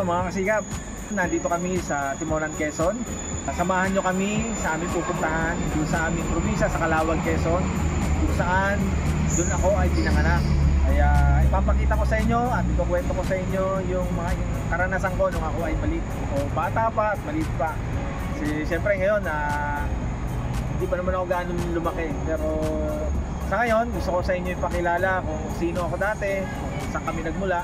mga kasigap, nandito kami sa Timonan, Quezon. Samahan nyo kami sa aming pupuntahan doon sa aming probinsya sa Calauag, Quezon, kung saan doon ako ay pinanganak. Kaya ipapakita ko sa inyo at ikukwento ko sa inyo yung mga karanasan ko nung ako ay maliit o bata pa at maliit pa. Kasi siyempre ngayon hindi pa naman ako gaano lumaki, pero sa ngayon gusto ko sa inyo ipakilala kung sino ako dati, kung saan kami nagmula,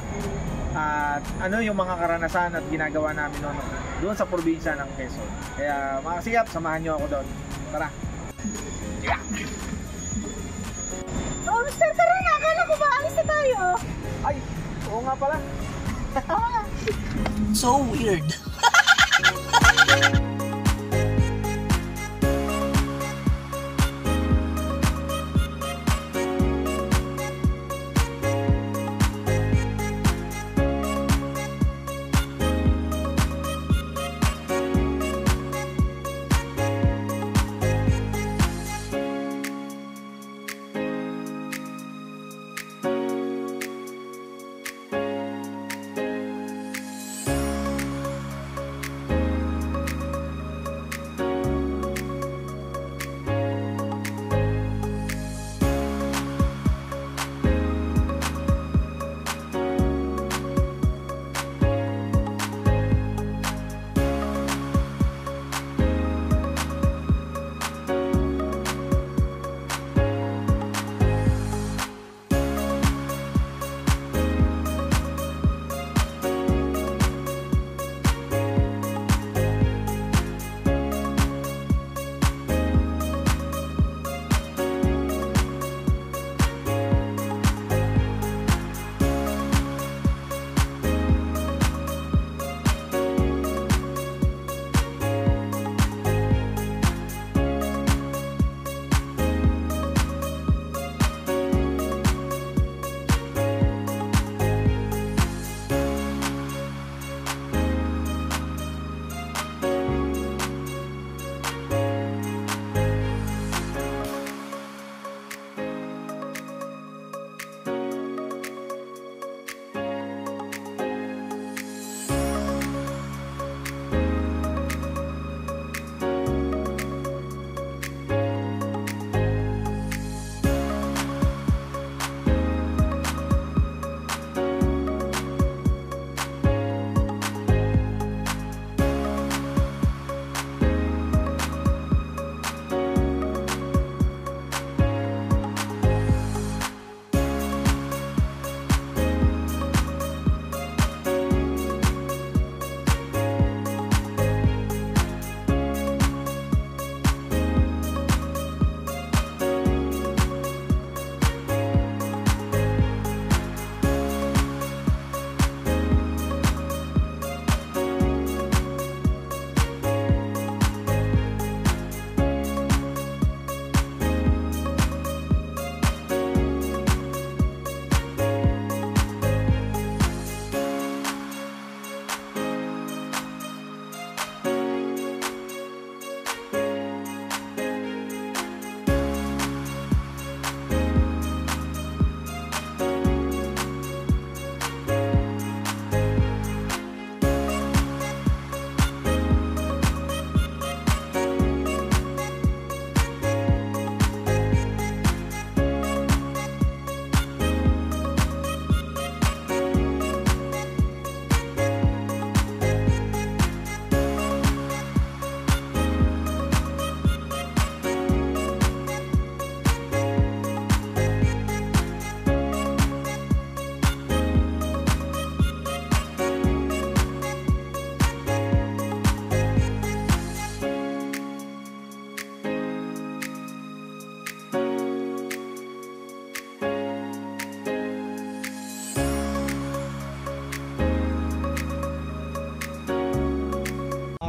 at ano yung mga karanasan at ginagawa namin noon doon sa probinsya ng Quezon. Kaya mga kasigap, samahan nyo ako doon. Tara! Yeah. Oh, Mr. Tara na! Akala ko ba alis na tayo? Ay, oo nga pala. So weird.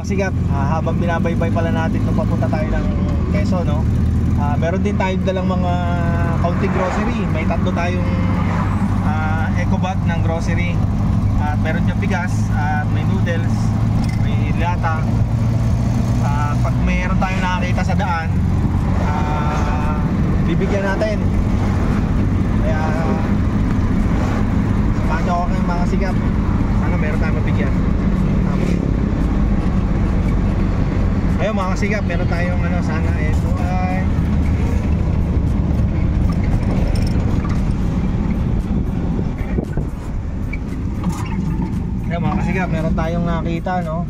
Sigat, habang binabaybay pala natin nung papunta tayo ng Quezon, no? Meron din tayong dalang mga counting grocery. May tatlo tayong eco bag ng grocery. At meron dyan bigas, at may noodles, may lata. Pag mayroon tayong nakakita sa daan, bibigyan natin. Kaya samahan nyo ako ng mga sigat. Sana meron tayong mabigyan. kasigap, meron tayong ano, sana ito ay ayan mga kasigap, meron tayong nakita, no?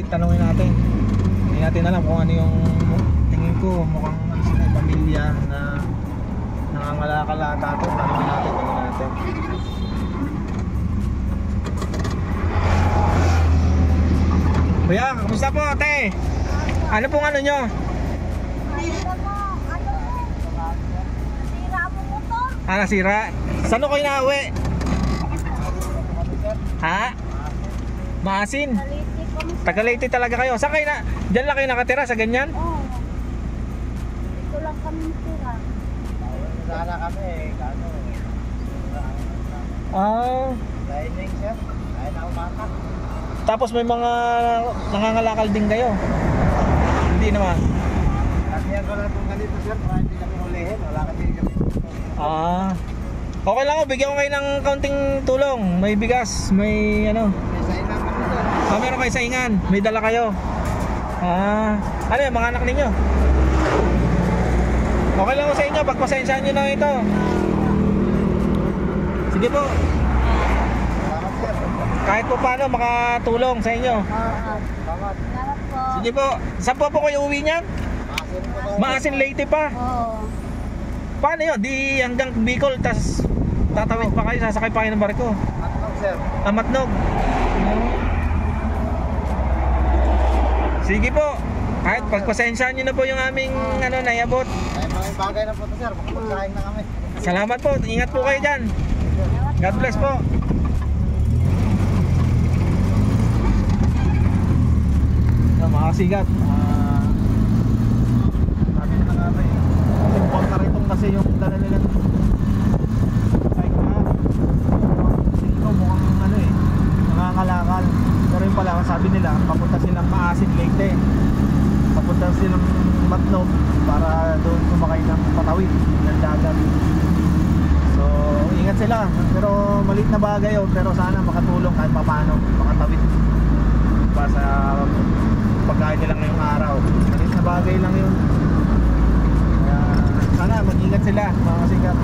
Tanungin natin. Hindi natin alam kung ano yung tingin ko, mukhang ano sila, pamilya na nangangalakal ata ito. Tanungin natin. Kuya, kamusta po ate? Ano pong ano nyo? Nasira mo motor. Ah, nasira? Saan ko kayo nauwi? Ha? Maasin? Naliti ko mo. Tagalite talaga kayo. Saan kayo na? Diyan lang kayo nakatira sa ganyan? Oo. Dito lang kami tira. Sana kami, ano, Ah, dining sir, ayaw na umatak. tapos may mga nangangalakal din kayo? Hindi naman. Latihan ko lang itong ganito sir, para hindi kami hulihin, wala kasi kami. Ah, okay lang ako. Bigyan ko kayo ng kaunting tulong. May bigas, may ano. May sign lang kami sir. Ah, meron kayo saingan. May dala kayo. Ah, ano yan, mga anak ninyo? Okay lang ako sa inyo. Pagpasensyaan nyo na ito. Sige po. Salamat sir. Kahit po paano makatulong sa inyo. Salamat. Salamat po. Sige po. Saan po kayo uwi niyan? Maasin po tayo. Maasin Leyte pa. Oo. Paano yun? Di hanggang Bicol, tas tatawid pa kayo, sasakay pa kayo ng barko. Matnog sir. Amatnog. Sige po. Kahit pagpasensyaan nyo na po yung aming ano, naiabot. Ay, mga bagay na po ito sir, makapagsahin na kami. Salamat po. Ingat po kayo dyan. God bless po. Mga kasigat, sabi na nga ba eh, important rin itong kasi yung dala nila bike na kasi ikaw mukhang ano eh, nangangalakal. Pero yung pala sabi nila papunta silang Maasin Leyte, papunta silang Matnog para doon sumakay ng patawid ng dagat. So ingat sila, pero maliit na bagay yun, pero sana makatulong kahit paano makatawid pa sa pagkain nila ngayong araw. Maliit na bagay lang yun. Kaya sana mag-ingat sila mga kasigap.